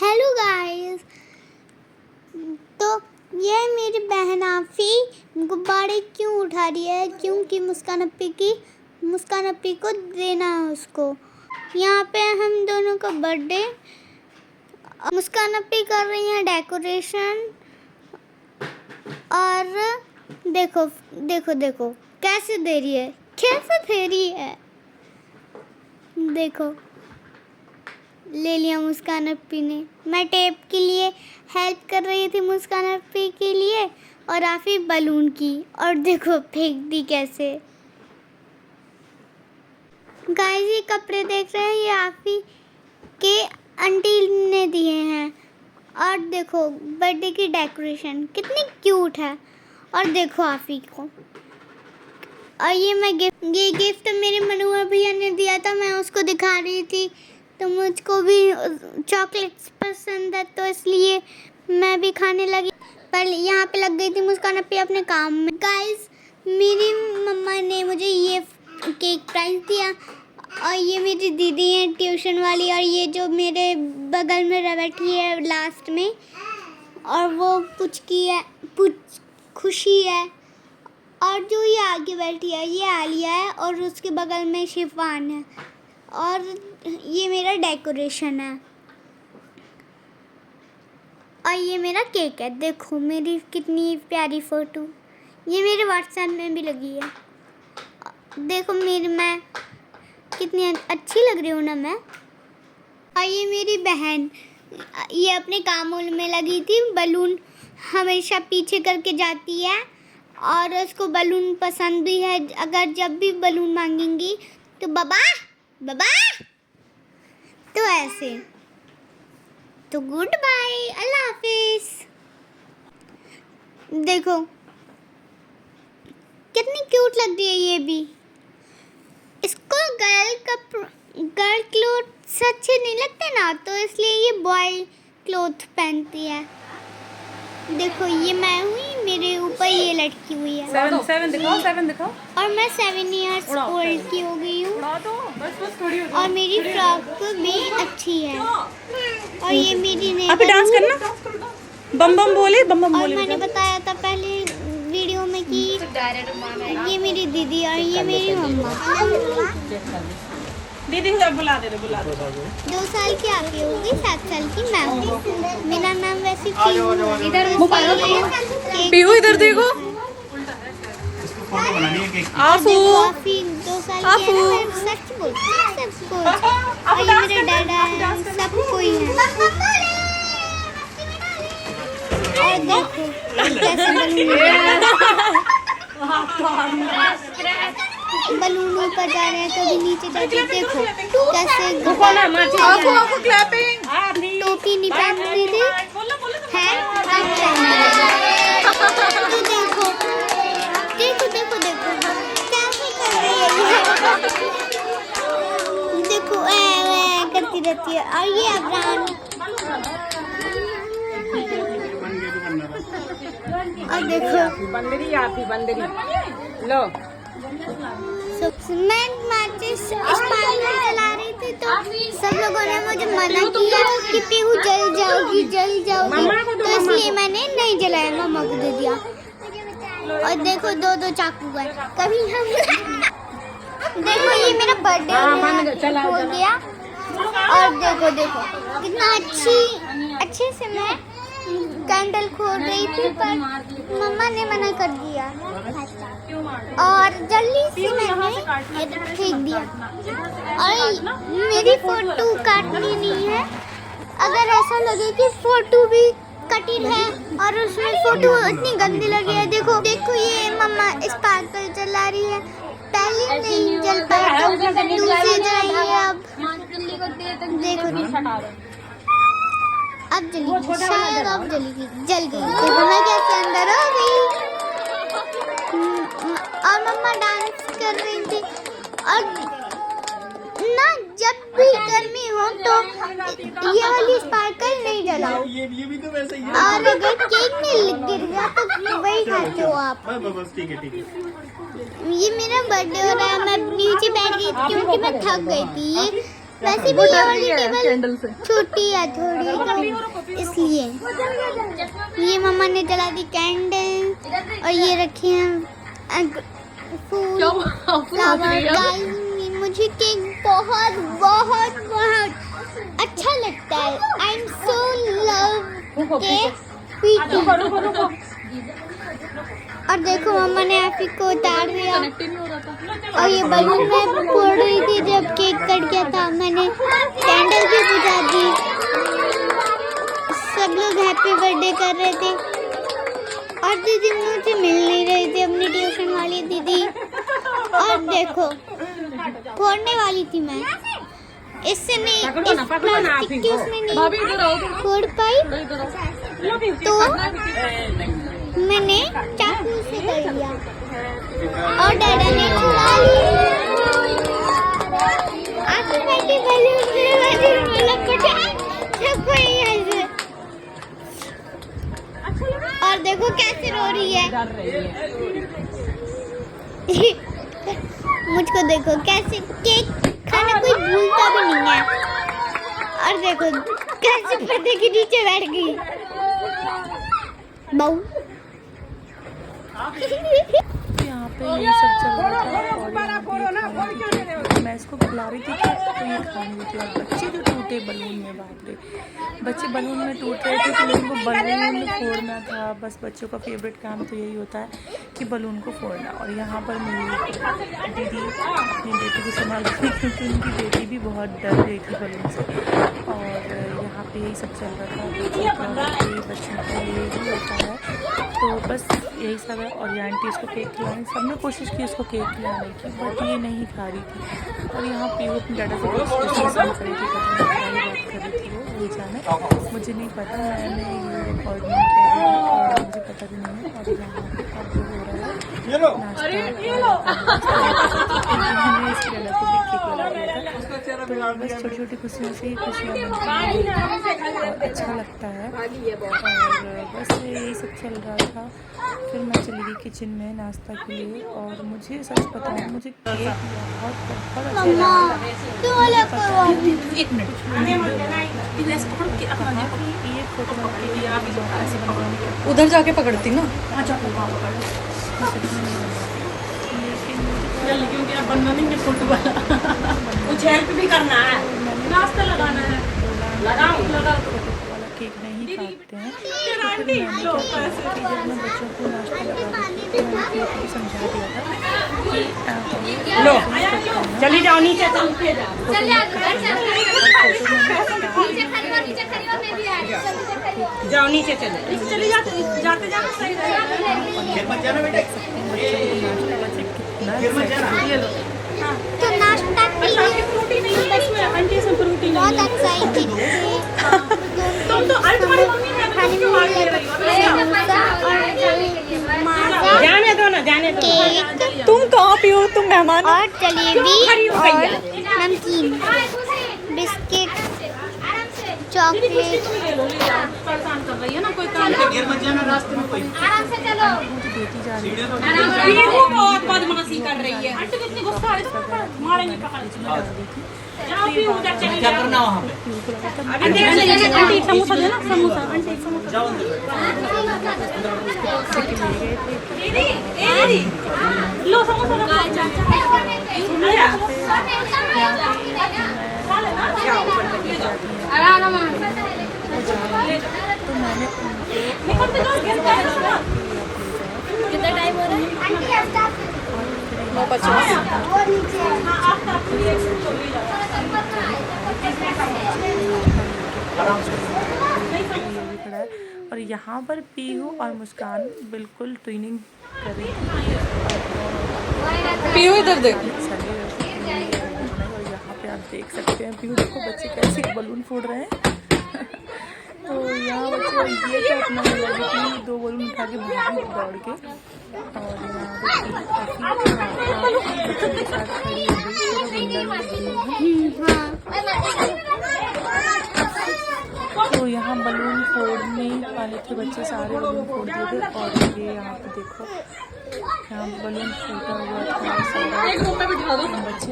Hello guys. तो ये मेरी बहन आफी गुब्बारे क्यों उठा रही है? क्योंकि मुस्कान अपी को देना है उसको। यहाँ पे हम दोनों का बर्थडे, मुस्कान अपी कर रही है डेकोरेशन। और देखो देखो देखो कैसे दे रही है, कैसे दे रही है। देखो ले लिया मुस्कान अपी ने। मैं टेप के लिए हेल्प कर रही थी मुस्कान अपी के लिए, और आफी बलून की। और देखो फेंक दी कैसे। गाइस ये कपड़े देख रहे हैं, ये आफी के आंटी ने दिए हैं। और देखो बर्थडे की डेकोरेशन कितनी क्यूट है। और देखो आफी को। और ये गिफ्ट मेरे मनोहर भैया ने दिया था, मैं उसको दिखा रही थी। तो मुझको भी चॉकलेट्स पसंद है, तो इसलिए मैं भी खाने लगी। पर यहाँ पे लग गई थी मुस्कान अपी अपने काम में। गाइस मेरी मम्मा ने मुझे ये केक प्राइज दिया। और ये मेरी दीदी है ट्यूशन वाली, और ये जो मेरे बगल में बैठी है लास्ट में, और वो खुशी है। और जो ये आगे बैठी है ये आलिया है, और उसके बगल में शिफान है। और ये मेरा डेकोरेशन है, और ये मेरा केक है। देखो मेरी कितनी प्यारी फ़ोटो, ये मेरे व्हाट्सएप में भी लगी है। देखो मैं कितनी अच्छी लग रही हूँ ना मैं। और ये मेरी बहन, ये अपने कामों में लगी थी। बलून हमेशा पीछे करके जाती है, और उसको बलून पसंद भी है। अगर जब भी बलून मांगेंगी तो बाबा तो ऐसे। तो गुड बाय, अल्लाह हाफिज। देखो कितनी क्यूट लग रही है ये भी। इसको गर्ल क्लोथ्स अच्छे नहीं लगते ना, तो इसलिए ये बॉय क्लोथ पहनती है। देखो ये मैं हुई, मेरे ऊपर ये लटकी हुई है। 7 दिखाओ। और मैं 7 इयर्स ओल्ड की हो गई हूँ। और मेरी फ्रॉक भी अच्छी है। और ये मेरी ने अभी डांस करना, बम बम बोले। और मैंने बताया था पहले वीडियो में कि ये मेरी दीदी और ये मेरी मम्मा। दीदी को बुला दे 2 साल की आगे होगी, 7 साल की मैं हूँ। मेरा नाम वैसे पीहू इधर देखो। आफू 2 साल की है ना, मैं सच बोलती हूँ सबको। और ये मेरे डैडा है, सब कोई है। और देखो बलून ऊपर जा रहे हैं, कभी नीचे जाते हैं। देखो कैसे टोपी नहीं पहनती थी, है देखो कैसे कर रही है ये। देखो करती रहती है। और ये अब्राहम, और देखो बंदरी लो। मैं माचिस स्पार्कल जला रही थी, तो सब लोगों ने मुझे मना किया कि पीहू जल जाओगी। तो इसलिए मैंने नहीं जलाया, मम्मा को दे दिया। और देखो 2 चाकू गए कभी हम। देखो ये मेरा बर्थडे हो गया। और देखो कितना अच्छे से मैं कैंडल खोल रही थी, पर मम्मा ने मना कर दिया। और जल्दी से मैंने फेंक दिया। और मेरी फोटो काटनी नहीं है। अगर ऐसा लगे कि फोटो भी कटिंग है और उसमें फोटो इतनी गंदी लगी है। देखो ये मम्मा स्पार्कल जला रही है। पहले नहीं जल पाई तो दूसरी जलाई है। अब जलेगी, शायद अब जलेगी। जल गई। देखो मैं कैसे अंदर हो गई। और मम्मा डांस कर रही थी। और ना जब भी गर्मी हो तो ये वाली स्पार्कल नहीं जलाओ। और अगर केक में गिर गया तो वही खाते हो आप। ये मेरा बर्थडे हो रहा है, मैं नीचे बैठ गई क्योंकि मैं थक गई थी। वैसे भी ये वाली टेबल छोटी है थोड़ी, तो ये मम्मा ने जला दी कैंडल और ये रखे हैं फूल फ्लावर। गाइस मुझे केक बहुत बहुत बहुत अच्छा लगता है। I am so love cake. और देखो मम्मा ने आप ही को उतार दिया और ये बलून में फोड़ रही थी जब केक कट गया था। मैंने कैंडल भी बुझा दी। सब लोग हैप्पी बर्थडे कर रहे थे और दीदी मुझे मिल नहीं रही थी, अपनी ट्यूशन वाली दीदी। और देखो फोड़ने वाली थी मैं, इससे नहीं, इस प्लास्टिक के उसमें नहीं फोड़ पाई तो मैंने चाकू से कर लिया और डैडा ने छुड़ा ली। आंखों में भी बलून और देखो कैसे रो रही है। मुझको देखो कैसे केक खाना कोई भूलता भी नहीं है। और देखो कैसे पर्दे के नीचे बैठ गई बहू। यहाँ पे ये सब चल रहा था और मैं इसको खिला रही थी तो ये खा रही थी। और बच्चे जो टूटे बलून में, बाप रे, बच्चे बलून में टूट रहे थे तो उनको बलून फोड़ना था। बस बच्चों का फेवरेट काम तो यही होता है कि बलून को फोड़ना। और यहाँ पर मेरी दीदी अपनी बेटी को संभाल रही थी क्योंकि उनकी बेटी भी बहुत डर रही थी बलून से। और यहाँ पे यही सब चल रहा था। बच्चों का ये भी होता है तो बस यही सब है। और ये आंटी इसको केक खिलाने, सबने कोशिश की इसको केक खिलाने की, बट ये नहीं खा रही थी। और यहाँ पे वो अपनी डाटा से बात कर रही थी, बात कर रही थी वो जाने, मुझे नहीं पता, मैंने ये रिकॉर्ड नहीं किया और मुझे पता भी नहीं है। और यहाँ पे अब जो हो रहा है नाश्ता, इसकी डाटा को भी केक लगा दिया था। तो बस छोटी छोटी खुशियों से ही खुशियाँ मिलती हैं और अच्छा लगता है। और बस यही सब चल रहा था। फिर मैं चली गई किचन में नाश्ता के लिए। और मुझे सच बताऊँ, मुझे केक बहुत अच्छा लगा। एक मिनट, ये फोटो उधर जाके पकड़ती ना। क्योंकि आप बनना नहीं है फोटो वाला, कुछ हेल्प भी करना है, नाश्ता लगाना है, लगाओ वाला केक नहीं खाते हैं। तो फिर मैंने क्या किया कि जब मैं बच्चों को नाश्ता लगा रही थी तो मैंने केक को समझा दिया था कि लो चली जाओ नीचे, जाओ नीचे चले जाते तो नाश्ता बहुत अच्छा ही थी। तुम तो तुम्हारी मम्मी ने जाने दो ना, जाने दो। तुम कहाँ पे हो, तुम मेहमान। और जलेबी और नमकीन, बिस्किट, चॉकलेट। परेशान कर रही है ना, कोई काम रास्ते में कोई देती जा रही है। बहुत बदमाशी कर रही है। कितनी गुस्सा है, मारेंगे पकड़ के। क्या करना वहाँ पे? आंटी समोसा देना, समोसा आंटी समोसा। दीदी लो समोसा लो। तो मैंने कितना टाइम हो रहा है? 9:50। और यहाँ पर पीहू और मुस्कान बिल्कुल ट्विनिंग कर रही थी। पीहू इधर देख। और यहाँ पे आप देख सकते हैं पीहू, देखो बच्चे कैसे बलून फोड़ रहे हैं। तो यहाँ बच्चे ये तो अपना लगे कि 2 बलून उठा के भागी दौड़ के। और यहाँ बच्चों के साथ खड़ी हो गई, तो यहाँ बलून फोड़ने वाले थे बच्चे, सारे बलून फोड़ दिए थे। और ये यहाँ पे देखो, यहाँ बलून फूटा हुआ था, सारे बच्चे